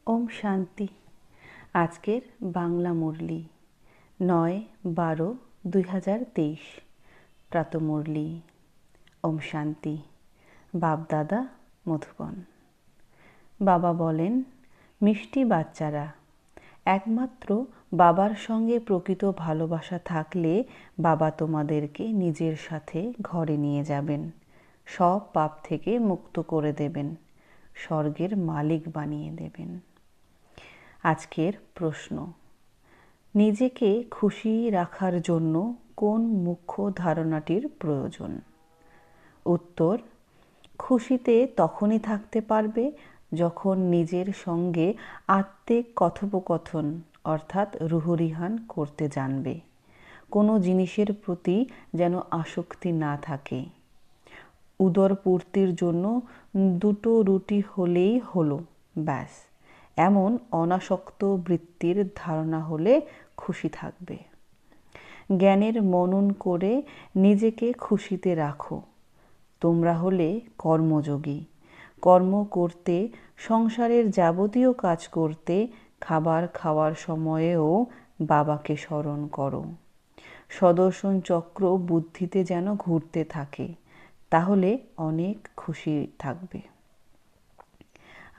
ওম শান্তি। আজকের বাংলা মুরলি 9/12/2023 প্রাতঃমুরলি। ওম শান্তি। বাপদাদা মধুবন। বাবা বলেন, মিষ্টি বাচ্চারা, একমাত্র বাবার সঙ্গে প্রকৃত ভালোবাসা থাকলে বাবা তোমাদেরকে নিজের সাথে ঘরে নিয়ে যাবেন, সব পাপ থেকে মুক্ত করে দেবেন, স্বর্গের মালিক বানিয়ে দেবেন। আজকের প্রশ্ন, নিজেকে খুশি রাখার জন্য কোন মুখ্য ধারণাটির প্রয়োজন? উত্তর, খুশিতে তখনই থাকতে পারবে যখন নিজের সঙ্গে আত্মিক কথোপকথন অর্থাৎ রুহরিহান করতে জানবে। কোনো জিনিসের প্রতি যেন আসক্তি না থাকে। উদরপূর্তির জন্য 2টো রুটি হলেই হলো, ব্যাস, এমন অনাসক্ত বৃত্তির ধারণা হলে খুশি থাকবে। জ্ঞানের মনন করে নিজেকে খুশিতে রাখো। তোমরা হলে কর্মযোগী। কর্ম করতে, সংসারের যাবতীয় কাজ করতে, খাবার খাওয়ার সময়েও বাবাকে স্মরণ করো। সুদর্শন চক্র বুদ্ধিতে যেন ঘুরতে থাকে, তাহলে অনেক খুশি থাকবে।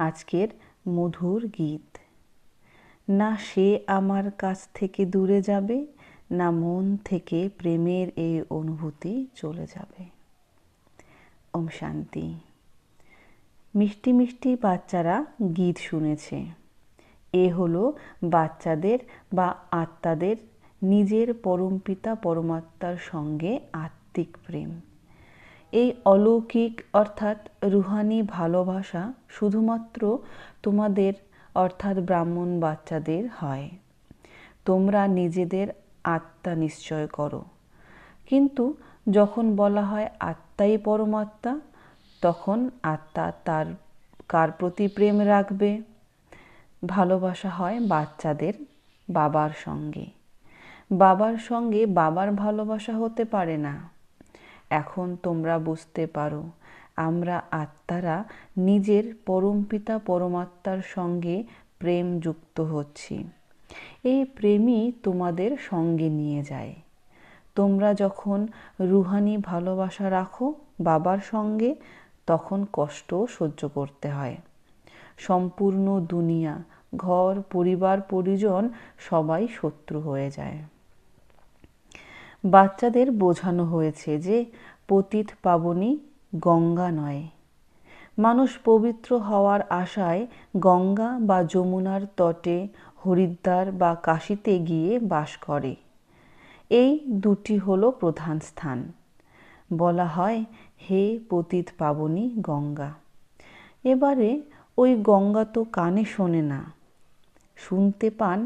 আজকের মধুর গীত, না সে আমার কাছ থেকে দূরে যাবে, না মন থেকে প্রেমের এই অনুভূতি চলে যাবে। ওম শান্তি। মিষ্টি মিষ্টি বাচ্চারা গীত শুনেছে। এ হলো বাচ্চাদের বা আত্মাদের নিজের পরমপিতা পরমাত্মার সঙ্গে আত্মিক প্রেম। এই অলৌকিক অর্থাৎ রুহানি ভালোবাসা শুধুমাত্র তোমাদের অর্থাৎ ব্রাহ্মণ বাচ্চাদের হয়। তোমরা নিজেদের আত্মা নিশ্চয় করো, কিন্তু যখন বলা হয় আত্মাই পরমাত্মা, তখন আত্মা তার কার প্রতি প্রেম রাখবে? ভালোবাসা হয় বাচ্চাদের বাবার সঙ্গে। বাবার সঙ্গে বাবার ভালোবাসা হতে পারে না। এখন তোমরা বুঝতে পারো, আমরা আত্মারা নিজের পরমপিতা পরমাত্মার সঙ্গে প্রেম যুক্ত হচ্ছি। এই প্রেমই তোমাদের সঙ্গে নিয়ে যায়। তোমরা যখন রুহানি ভালোবাসা রাখো বাবার সঙ্গে, তখন কষ্ট সহ্য করতে হয়। সম্পূর্ণ দুনিয়া, ঘর, পরিবার, পরিজন সবাই শত্রু হয়ে যায়। বাচ্চাদের বোঝানো হয়েছে যে পতিত পাবনী গঙ্গা নয়। মানুষ পবিত্র হওয়ার আশায় গঙ্গা বা যমুনার তটে, হরিদ্বার বা কাশীতে গিয়ে বাস করে। এই দুটি হলো প্রধান স্থান। বলা হয়, হে পতিত পাবনী গঙ্গা। এবারে ওই গঙ্গা তো কানে শোনে না, শুনতে পান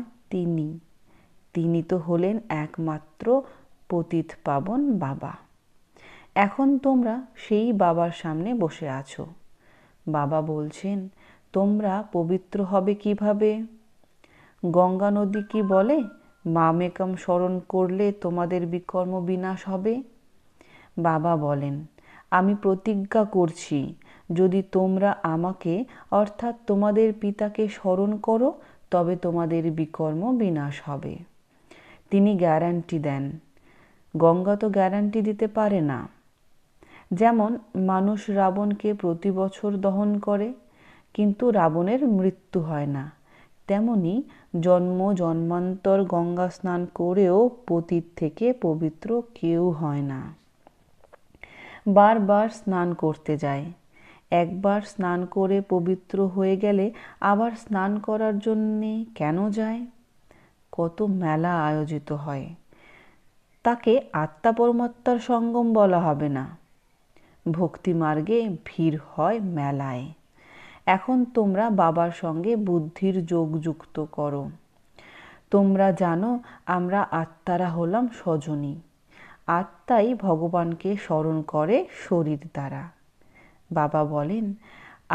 তিনি তো হলেন একমাত্র পতিত পাবন বাবা। এখন তোমরা সেই বাবার সামনে বসে আছো। বাবা বলছেন, তোমরা পবিত্র হবে কিভাবে? গঙ্গা নদী কি বলে মামেকম স্মরণ করলে তোমাদের বিকর্ম বিনাশ হবে? বাবা বলেন, আমি প্রতিজ্ঞা করছি, যদি তোমরা আমাকে অর্থাৎ তোমাদের পিতাকে স্মরণ করো, তবে তোমাদের বিকর্ম বিনাশ হবে। তিনি গ্যারান্টি দেন। গঙ্গা তো গ্যারান্টি দিতে পারে না। যেমন মানুষ রাবণকে প্রতি বছর দহন করে, কিন্তু রাবণের মৃত্যু হয় না, তেমনি জন্ম জন্মান্তর গঙ্গা স্নান করেও পতিত থেকে পবিত্র কেউ হয় না। বারবার স্নান করতে যায়। একবার স্নান করে পবিত্র হয়ে গেলে আবার স্নান করার জন্যে কেন যায়? কত মেলা আয়োজিত হয়, তাকে আত্মা পরমাত্মার সঙ্গম বলা হবে না। ভক্তি মার্গে ভিড় হয় মেলায়। এখন তোমরা বাবার সঙ্গে বুদ্ধির যোগ যুক্ত করো। তোমরা জানো আমরা আত্মারা হলাম স্বজনী। আত্মাই ভগবানকে স্মরণ করে শরীর দ্বারা। বাবা বলেন,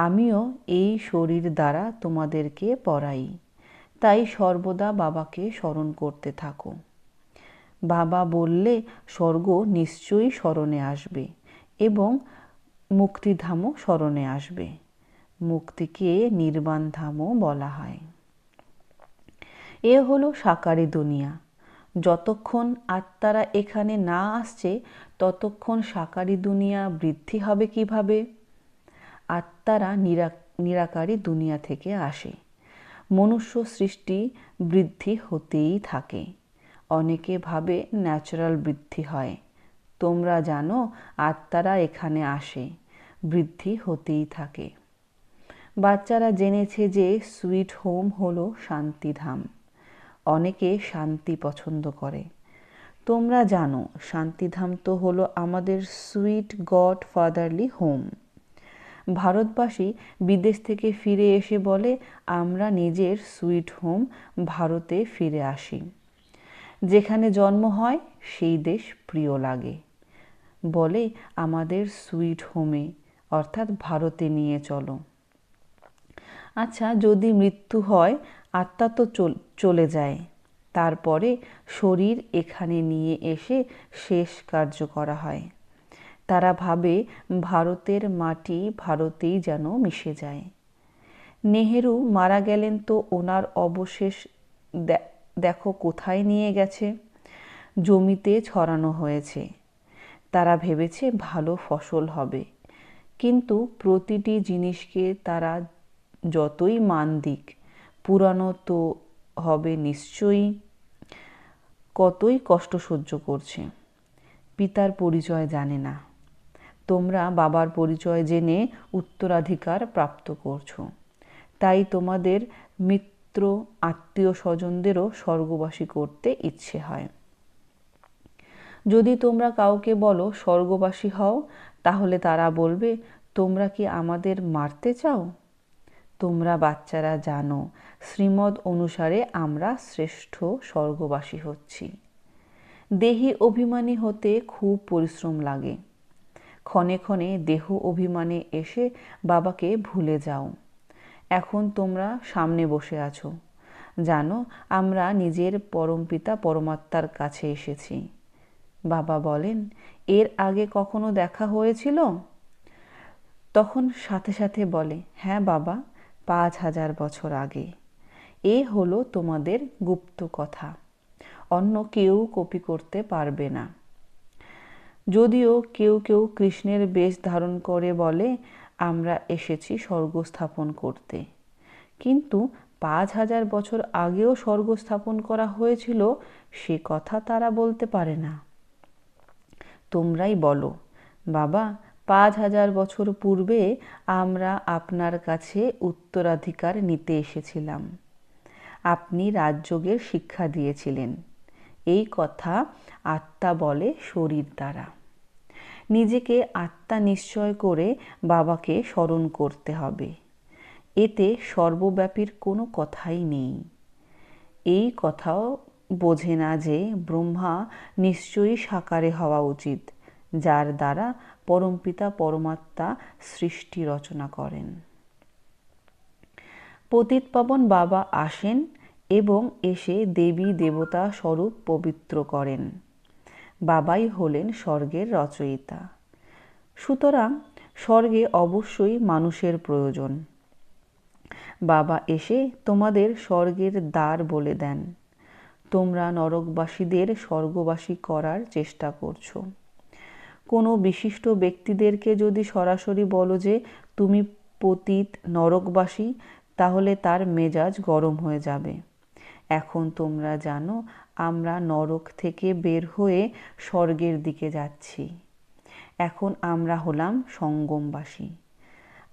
আমিও এই শরীর দ্বারা তোমাদেরকে পড়াই, তাই সর্বদা বাবাকে স্মরণ করতে থাকো। বাবা বললে স্বর্গ নিশ্চয়ই স্মরণে আসবে এবং মুক্তিধামও স্মরণে আসবে। মুক্তিকে নির্বাণ ধামও বলা হয়। এ হলো সাকারি দুনিয়া। যতক্ষণ আত্মারা এখানে না আসছে ততক্ষণ সাকারি দুনিয়া বৃদ্ধি হবে কিভাবে? আত্মারা নিরাকারী দুনিয়া থেকে আসে। মনুষ্য সৃষ্টি বৃদ্ধি হতেই থাকে। অনেকে ভাবে ন্যাচারাল বৃদ্ধি হয়। তোমরা জানো আত্মারা এখানে আসে, বৃদ্ধি হতেই থাকে। বাচ্চারা জেনেছে যে সুইট হোম হলো শান্তিধাম। অনেকে শান্তি পছন্দ করে। তোমরা জানো শান্তিধাম তো হলো আমাদের সুইট গড ফাদারলি হোম। ভারতবাসী বিদেশ থেকে ফিরে এসে বলে আমরা নিজের সুইট হোম ভারতে ফিরে আসি। যেখানে জন্ম হয় সেই দেশ প্রিয় লাগে। বলে আমাদের সুইট হোমে অর্থাৎ ভারতে নিয়ে চলো। আচ্ছা, যদি মৃত্যু হয় আত্মা তো চলে যায়, তারপরে শরীর এখানে নিয়ে এসে শেষ কার্য করা হয়। তারা ভাবে ভারতের মাটি ভারতেই যেন মিশে যায়। নেহেরু মারা গেলেন তো ওনার অবশেষ দেখো কোথায় নিয়ে গেছে? জমিতে ছড়ানো হয়েছে। তারা ভেবেছে ভালো ফসল হবে, কিন্তু প্রতিটি জিনিসকে তারা যতই মান দিক পুরানো তো হবে নিশ্চয়ই। কতই কষ্ট সহ্য করছে। পিতার পরিচয় জানে না। তোমরা বাবার পরিচয় জেনে উত্তরাধিকার প্রাপ্ত করছো। তাই তোমাদের মিত্র আত্মীয় স্বজনদেরও স্বর্গবাসী করতে ইচ্ছে হয়। যদি তোমরা কাউকে বলো স্বর্গবাসী হও, তাহলে তারা বলবে তোমরা কি আমাদের মারতে চাও? তোমরা বাচ্চারা জানো শ্রীমদ অনুসারে আমরা শ্রেষ্ঠ স্বর্গবাসী হচ্ছি। দেহি অভিমানী হতে খুব পরিশ্রম লাগে। ক্ষণে ক্ষণে দেহ অভিমানে এসে বাবাকে ভুলে যাও। এখন তোমরা সামনে বসে আছো। জানো আমরা নিজের পরমপিতা পরমাত্মার কাছে এসেছি। বাবা বলেন এর আগে কখনো দেখা হয়েছিল? তখন সাথে সাথে বলে হ্যাঁ বাবা, 5000 বছর আগে। এ হলো তোমাদের গুপ্ত কথা, অন্য কেউ কপি করতে পারবে না। যদিও কেউ কেউ কৃষ্ণের বেশ ধারণ করে বলে আমরা এসেছি স্বর্গ স্থাপন করতে, কিন্তু 5000 বছর আগেও স্বর্গ স্থাপন করা হয়েছিল সে কথা তারা বলতে পারে না। তোমরাই বলো বাবা, 5000 বছর পূর্বে আমরা আপনার কাছে উত্তরাধিকার নিতে এসেছিলাম। আপনি রাজযোগের শিক্ষা দিয়েছিলেন। এই কথা আত্মা বলে শরীর দ্বারা। নিজেকে আত্মা নিশ্চয় করে বাবাকে স্মরণ করতে হবে। এতে সর্বব্যাপীর কোনো কথাই নেই। এই কথাও বোঝে না যে ব্রহ্মা নিশ্চয়ই সাকারে হওয়া উচিত, যার দ্বারা পরমপিতা পরমাত্মা সৃষ্টি রচনা করেন। পতিতপাবন বাবা আসেন এবং এসে দেবী দেবতা স্বরূপ পবিত্র করেন। বাবাই হলেন স্বর্গের রচয়িতা। সুতরাং স্বর্গে অবশ্যই মানুষের প্রয়োজন। বাবা এসে তোমাদের স্বর্গের দ্বার বলে দেন। তোমরা নরকবাসীদের স্বর্গবাসী করার চেষ্টা করছো। কোনো বিশিষ্ট ব্যক্তিদেরকে যদি সরাসরি বলো যে তুমি পতিত নরকবাসী, তাহলে তার মেজাজ গরম হয়ে যাবে। এখন তোমরা জানো আমরা নরক থেকে বের হয়ে স্বর্গের দিকে যাচ্ছি। এখন আমরা হলাম সঙ্গমবাসী।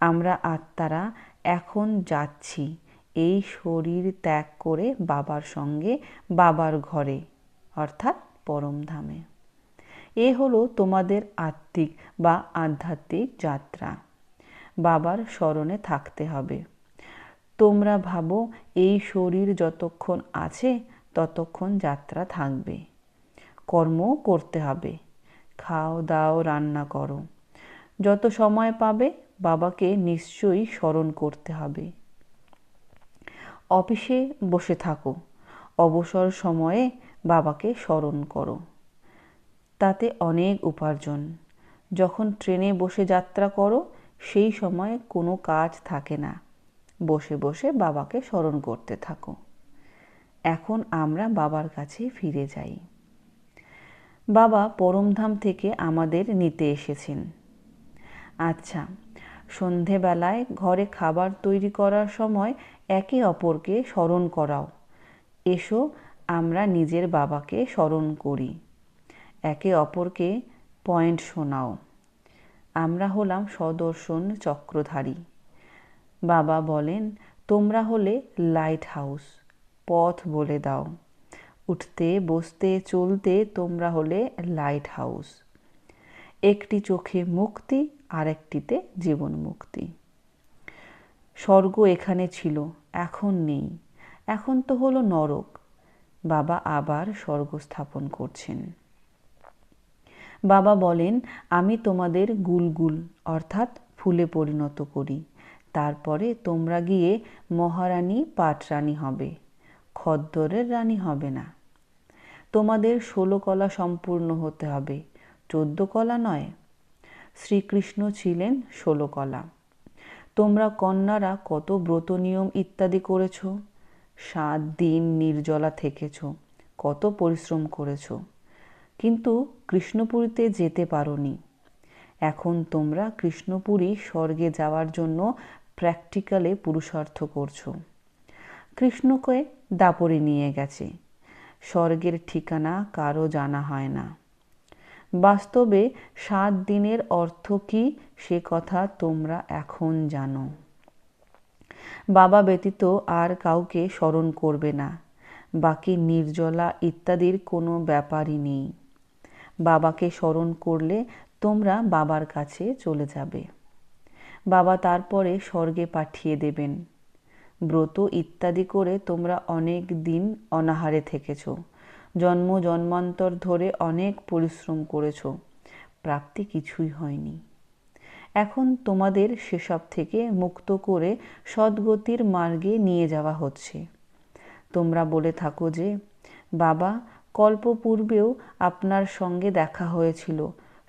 আমরা আত্মারা এখন যাচ্ছি এই শরীর ত্যাগ করে বাবার সঙ্গে বাবার ঘরে অর্থাৎ পরমধামে। এ হলো তোমাদের আত্মিক বা আধ্যাত্মিক যাত্রা। বাবার স্মরণে থাকতে হবে। তোমরা ভাবো এই শরীর যতক্ষণ আছে ততক্ষণ যাত্রা থাকবে। কর্ম করতে হবে, খাও দাও রান্না করো। যত সময় পাবে বাবাকে নিশ্চয়ই স্মরণ করতে হবে। অফিসে বসে থাকো, অবসর সময়ে বাবাকে স্মরণ করো। তাতে অনেক উপার্জন। যখন ট্রেনে বসে যাত্রা করো সেই সময় কোনো কাজ থাকে না, বসে বসে বাবাকে স্মরণ করতে থাকো। এখন আমরা বাবার কাছে ফিরে যাই। বাবা পরমধাম থেকে আমাদের নিতে এসেছেন। আচ্ছা, সন্ধেবেলায় ঘরে খাবার তৈরি করার সময় একে অপরকে স্মরণ করাও। এসো আমরা নিজের বাবাকে স্মরণ করি। একে অপরকে পয়েন্ট শোনাও। আমরা হলাম সদর্শন চক্রধারী। বাবা বলেন, তোমরা হলে লাইট হাউস, পথ বলে দাও। উঠতে বসতে চলতে তোমরা হলে লাইট হাউস। একটি চোখে মুক্তি, আরেকটিতে জীবন মুক্তি। স্বর্গ এখানে ছিল, এখন নেই, এখন তো হলো নরক। বাবা আবার স্বর্গ স্থাপন করছেন। বাবা বলেন, আমি তোমাদের গুলগুল অর্থাৎ ফুলে পরিণত করি, তারপরে তোমরা গিয়ে মহারানী পাটরানী হবে, খদ্দরের রানী হবে না। তোমাদের 16 কলা সম্পূর্ণ হতে হবে, 14 কলা নয়। শ্রীকৃষ্ণ ছিলেন 16 কলা। তোমরা কন্যারা কত ব্রত নিয়ম ইত্যাদি করেছ, 7 দিন নির্জলা থেকেছ, কত পরিশ্রম করেছ, কিন্তু কৃষ্ণপুরীতে যেতে পারোনি। এখন তোমরা কৃষ্ণপুরী স্বর্গে যাওয়ার জন্য প্র্যাকটিক্যালে পুরুষার্থ করছো। কৃষ্ণকে দাপরে নিয়ে গেছে, স্বর্গের ঠিকানা কারো জানা হয় না। বাস্তবে 7 দিনের অর্থ কি সে কথা তোমরা এখন জানো। বাবা ব্যতীত আর কাউকে স্মরণ করবে না, বাকি নির্জলা ইত্যাদির কোনো ব্যাপারই নেই। বাবাকে স্মরণ করলে তোমরা বাবার কাছে চলে যাবে। বাবা তারপরে স্বর্গে পাঠিয়ে দেবেন। ব্রত ইত্যাদি করে তোমরা অনেক দিন অনাহারে থেকেছ, জন্ম জন্মান্তর ধরে অনেক পরিশ্রম করেছ, প্রাপ্তি কিছুই হয়নি। এখন তোমাদের সেসব থেকে মুক্ত করে সদ্গতির মার্গে নিয়ে যাওয়া হচ্ছে। তোমরা বলে থাকো যে, বাবা কল্পপূর্বেও আপনার সঙ্গে দেখা হয়েছিল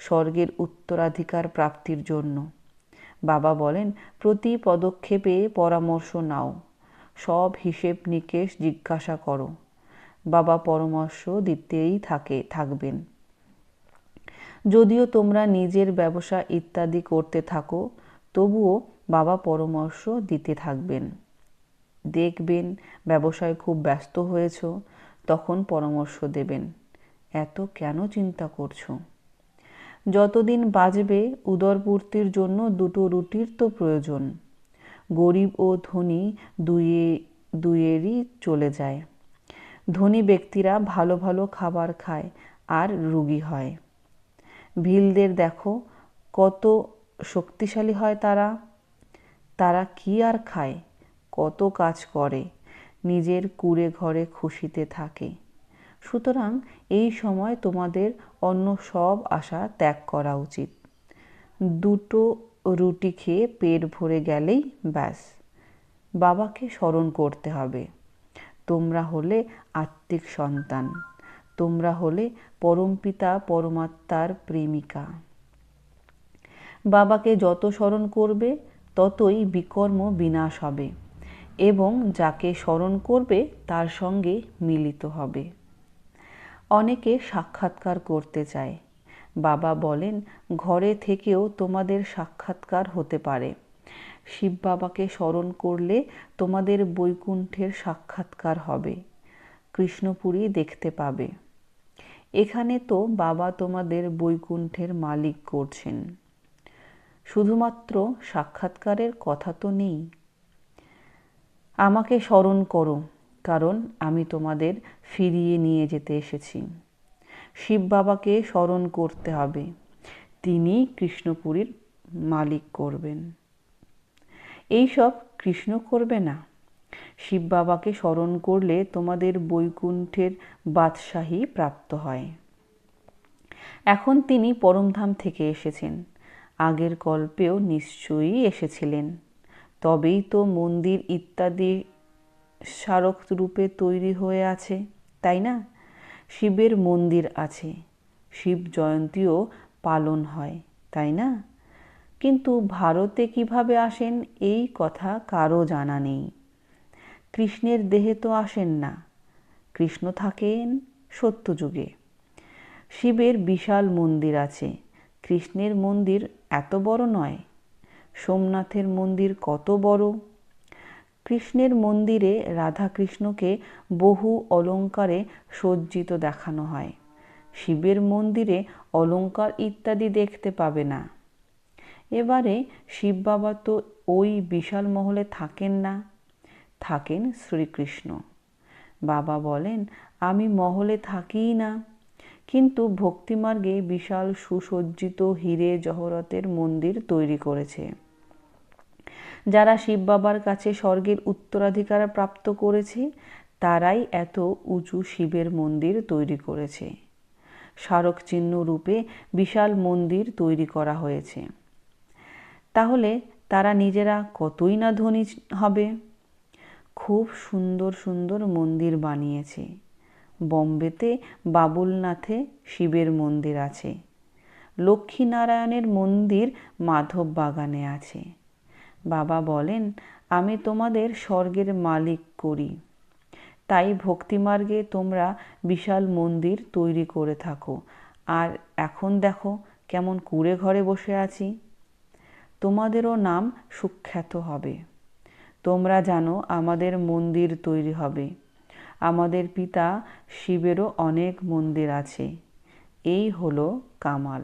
স্বর্গের উত্তরাধিকার প্রাপ্তির জন্য। বাবা বলেন, প্রতি পদক্ষেপে পরামর্শ নাও, সব হিসেব নিকেশ জিজ্ঞাসা করো। বাবা পরামর্শ দিতেই থাকবেন। যদিও তোমরা নিজের ব্যবসা ইত্যাদি করতে থাকো, তবুও বাবা পরামর্শ দিতে থাকবেন। দেখবেন ব্যবসায় খুব ব্যস্ত হয়েছ, তখন পরামর্শ দেবেন, এত কেন চিন্তা করছো? যতদিন বাঁচবে উদরপূর্তির জন্য 2টো রুটির তো প্রয়োজন। গরিব ও ধনী দুইয়েরই চলে যায়। ধনী ব্যক্তিরা ভালো ভালো খাবার খায় আর রোগী হয়। ভিলদের দেখো কত শক্তিশালী হয় তারা কি আর খায়, কত কাজ করে, নিজের কুঁড়ে ঘরে খুশিতে থাকে। সুতরাং এই সময় তোমাদের অন্য সব আশা ত্যাগ করা উচিত। 2টো রুটি খেয়ে পেট ভরে গেলেই ব্যাস। বাবাকে স্মরণ করতে হবে। তোমরা হলে আত্মিক সন্তান, তোমরা হলে পরমপিতা পরমাত্মার প্রেমিকা। বাবাকে যত স্মরণ করবে ততই বিকর্ম বিনাশ হবে এবং যাকে স্মরণ করবে তার সঙ্গে মিলিত হবে। অনেকে সাক্ষাৎকার করতে চায়। বাবা বলেন, ঘরে থেকেও তোমাদের সাক্ষাৎকার হতে পারে। শিব বাবাকে স্মরণ করলে তোমাদের বৈকুণ্ঠের সাক্ষাৎকার হবে, কৃষ্ণপুরী দেখতে পাবে। এখানে তো বাবা তোমাদের বৈকুণ্ঠের মালিক করছেন। শুধুমাত্র সাক্ষাৎকারের কথা তো নেই। আমাকে স্মরণ করো, কারণ আমি তোমাদের ফিরিয়ে নিয়ে যেতে এসেছি। শিব বাবাকে স্মরণ করতে হবে, তিনি কৃষ্ণপুরীর মালিক করবেন। এইসব কৃষ্ণ করবে না। শিব বাবাকে স্মরণ করলে তোমাদের বৈকুণ্ঠের বাদশাহী প্রাপ্ত হয়। এখন তিনি পরমধাম থেকে এসেছেন, আগের কল্পেও নিশ্চয়ই এসেছিলেন, তবেই তো মন্দির ইত্যাদি স্মারক রূপে তৈরি হয়ে আছে, তাই না? শিবের মন্দির আছে, শিব জয়ন্তীও পালন হয়, তাই না? কিন্তু ভারতে কিভাবে আসেন এই কথা কারো জানা নেই। কৃষ্ণের দেহে তো আসেন না, কৃষ্ণ থাকেন সত্যযুগে। শিবের বিশাল মন্দির আছে, কৃষ্ণের মন্দির এত বড় নয়। সোমনাথের মন্দির কত বড়! কৃষ্ণের মন্দিরে রাধাকৃষ্ণকে বহু অলঙ্কারে সজ্জিত দেখানো হয়। শিবের মন্দিরে অলঙ্কার ইত্যাদি দেখতে পাবে না। এবারে শিব বাবা তো ওই বিশাল মহলে থাকেন না, থাকেন শ্রীকৃষ্ণ। বাবা বলেন, আমি মহলে থাকিই না, কিন্তু ভক্তিমার্গে বিশাল সুসজ্জিত হিরে জহরতের মন্দির তৈরি করেছে। যারা শিব বাবার কাছে স্বর্গের উত্তরাধিকার প্রাপ্ত করেছে তারাই এত উঁচু শিবের মন্দির তৈরি করেছে। স্মারক চিহ্ন রূপে বিশাল মন্দির তৈরি করা হয়েছে। তাহলে তারা নিজেরা কতই না ধনী হবে। খুব সুন্দর সুন্দর মন্দির বানিয়েছে। বম্বেতে বাবুলনাথে শিবের মন্দির আছে। লক্ষ্মীনারায়ণের মন্দির মাধব বাগানে আছে। বাবা বলেন, আমি তোমাদের স্বর্গের মালিক করি, তাই ভক্তিমার্গে তোমরা বিশাল মন্দির তৈরি করে থাকো। আর এখন দেখো কেমন কুঁড়ে ঘরে বসে আছি। তোমাদেরও নাম সুখ্যাত হবে। তোমরা জানো আমাদের মন্দির তৈরি হবে। আমাদের পিতা শিবেরও অনেক মন্দির আছে। এই হলো কামাল।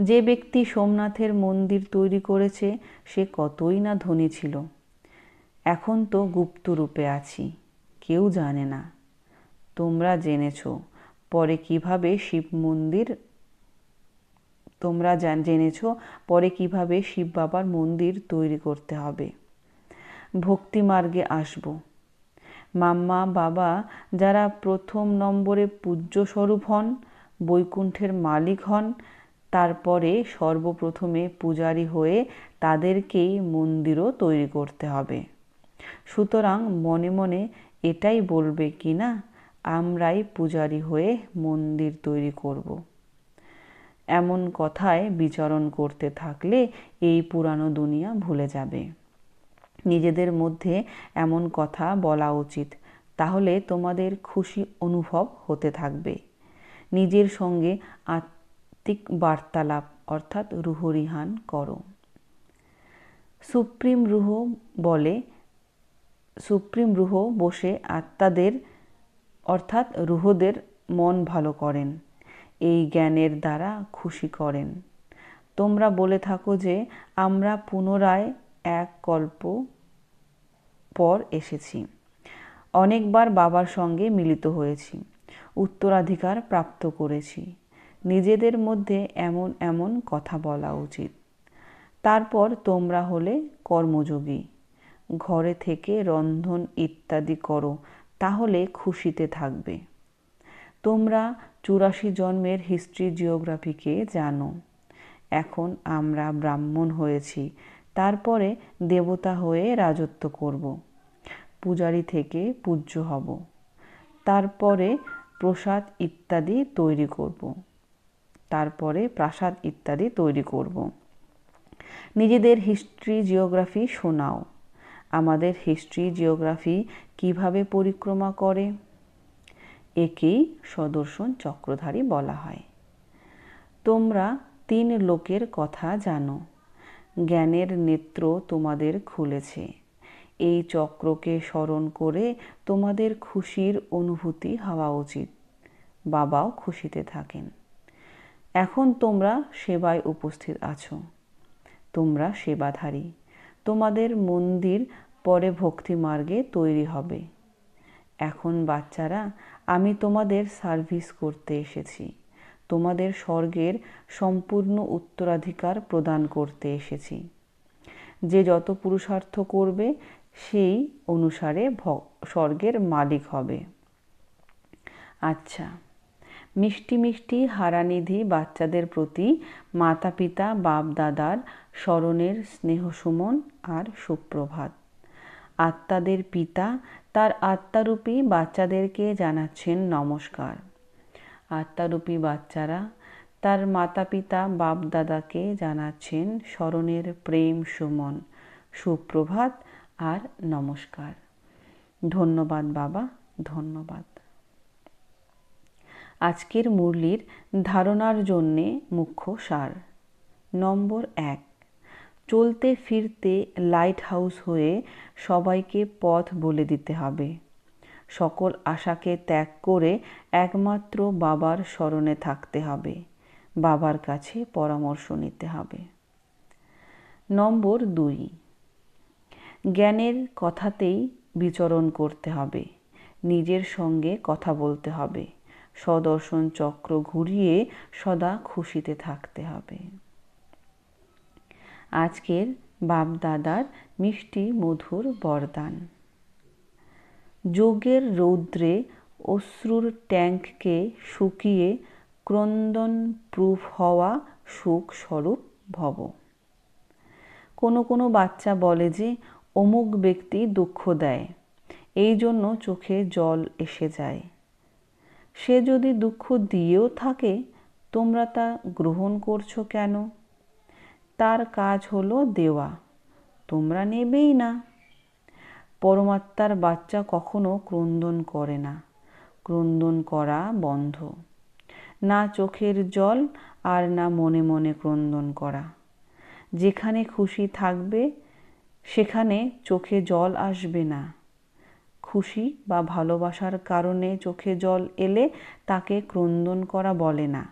যে ব্যক্তি সোমনাথের মন্দির তৈরি করেছে সে কতই না ধনী ছিল। এখন তো গুপ্ত রূপে আছি, কেউ জানে না। তোমরা জেনেছ পরে কিভাবে শিব মন্দির তোমরা জেনেছ পরে কিভাবে শিব বাবার মন্দির তৈরি করতে হবে। ভক্তিমার্গে আসব। মাম্মা বাবা যারা প্রথম নম্বরে পূজ্য স্বরূপ হন, বৈকুণ্ঠের মালিক হন, তারপরে সর্বপ্রথমে পূজারী হয়ে তাদেরকেই মন্দিরও তৈরি করতে হবে। সুতরাং মনে মনে এটাই বলবে কি না, আমরাই পূজারী হয়ে মন্দির তৈরি করব। এমন কথায় বিচরণ করতে থাকলে এই পুরানো দুনিয়া ভুলে যাবে। নিজেদের মধ্যে এমন কথা বলা উচিত, তাহলে তোমাদের খুশি অনুভব হতে থাকবে। নিজের সঙ্গে আত্মিক বার্তালাপ অর্থাৎ রুহরিহান করো। সুপ্রিম রুহ বসে আত্মাদের অর্থাৎ রুহদের মন ভালো করেন, এই জ্ঞানের দ্বারা খুশি করেন। তোমরা বলে থাকো যে আমরা পুনরায় এক কল্প পর এসেছি, অনেকবার বাবার সঙ্গে মিলিত হয়েছি, উত্তরাধিকার প্রাপ্ত করেছি। নিজেদের মধ্যে এমন এমন কথা বলা উচিত। তারপর তোমরা হলে কর্মযোগী, ঘরে থেকে রন্ধন ইত্যাদি করো, তাহলে খুশিতে থাকবে। তোমরা 84 জন্মের হিস্ট্রি জিওগ্রাফিকে জানো। এখন আমরা ব্রাহ্মণ হয়েছি, তারপরে দেবতা হয়ে রাজত্ব করব, পূজারী থেকে পূজ্য হব, তারপরে প্রাসাদ ইত্যাদি তৈরি করব। নিজেদের হিস্ট্রি জিওগ্রাফি শোনাও। আমাদের হিস্ট্রি জিওগ্রাফি কিভাবে পরিক্রমা করে? একেই সদর্শন চক্রধারী বলা হয়। তোমরা 3 লোকের কথা জানো। জ্ঞানের নেত্র তোমাদের খুলেছে। এই চক্রকে স্মরণ করে তোমাদের খুশির অনুভূতি হওয়া উচিত। বাবাও খুশিতে থাকেন। এখন তোমরা সেবায় উপস্থিত আছো। তোমরা সেবাধারী। তোমাদের মন্দির পরে ভক্তি মার্গে তৈরি হবে। এখন বাচ্চারা, আমি তোমাদের সার্ভিস করতে এসেছি। তোমাদের স্বর্গের সম্পূর্ণ উত্তরাধিকার প্রদান করতে এসেছি। যে যত পুরুষার্থ করবে সেই অনুসারে স্বর্গের মালিক হবে। আচ্ছা, মিষ্টি মিষ্টি হারানিধি বাচ্চাদের প্রতি মাতা পিতা বাপ দাদার স্মরণের স্নেহসুমন আর সুপ্রভাত। আত্মাদের পিতা তার আত্মারূপী বাচ্চাদেরকে জানাচ্ছেন নমস্কার। আত্মারূপী বাচ্চারা তার মাতা পিতা বাপ দাদাকে জানাচ্ছেন স্মরণের প্রেম সুমন, সুপ্রভাত আর নমস্কার। ধন্যবাদ বাবা, ধন্যবাদ। আজকের মুরলির ধারণার জন্যে মুখ্য সার। নম্বর 1, চলতে ফিরতে লাইট হাউস হয়ে সবাইকে পথ বলে দিতে হবে। সকল আশাকে ত্যাগ করে একমাত্র বাবার স্মরণে থাকতে হবে। বাবার কাছে পরামর্শ নিতে হবে। নম্বর 2, জ্ঞানের কথাতেই বিচরণ করতে হবে। নিজের সঙ্গে কথা বলতে হবে। সদর্শন চক্র ঘুরিয়ে সদা খুশিতে থাকতে হবে। আজকের বাপ দাদার মিষ্টি মধুর বরদান। যোগের রৌদ্রে অশ্রুর ট্যাঙ্ককে শুকিয়ে ক্রন্দন প্রুফ হওয়া সুখ স্বরূপ ভব। কোনো বাচ্চা বলে যে অমুক ব্যক্তি দুঃখ দেয়, এই জন্য চোখে জল এসে যায়। সে যদি দুঃখ দিয়েও থাকে, তোমরা তা গ্রহণ করছো কেন? তার কাজ হলো দেওয়া, তোমরা নেবেই না। পরমাত্মার বাচ্চা কখনো ক্রন্দন করে না। ক্রন্দন করা বন্ধ। না চোখের জল আর না মনে মনে ক্রন্দন করা। যেখানে খুশি থাকবে সেখানে চোখে জল আসবে না। খুশি বা ভালোবাসার কারণে চোখে জল এলে তাকে ক্রন্দন করা বলে না।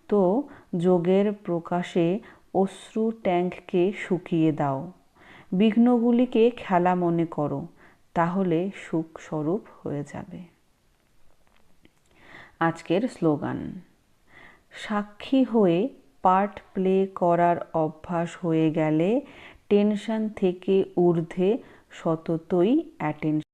তো যোগের প্রকাশে অশ্রু ট্যাঙ্ককে শুকিয়ে দাও। বিঘ্নগুলিকে খেলা মনে করো, তাহলে সুখ স্বরূপ হয়ে যাবে। আজকের স্লোগান। সাক্ষী হয়ে পার্ট প্লে করার অভ্যাস হয়ে গেলে টেনশন থেকে ঊর্ধ্বে সততই অ্যাটেনশন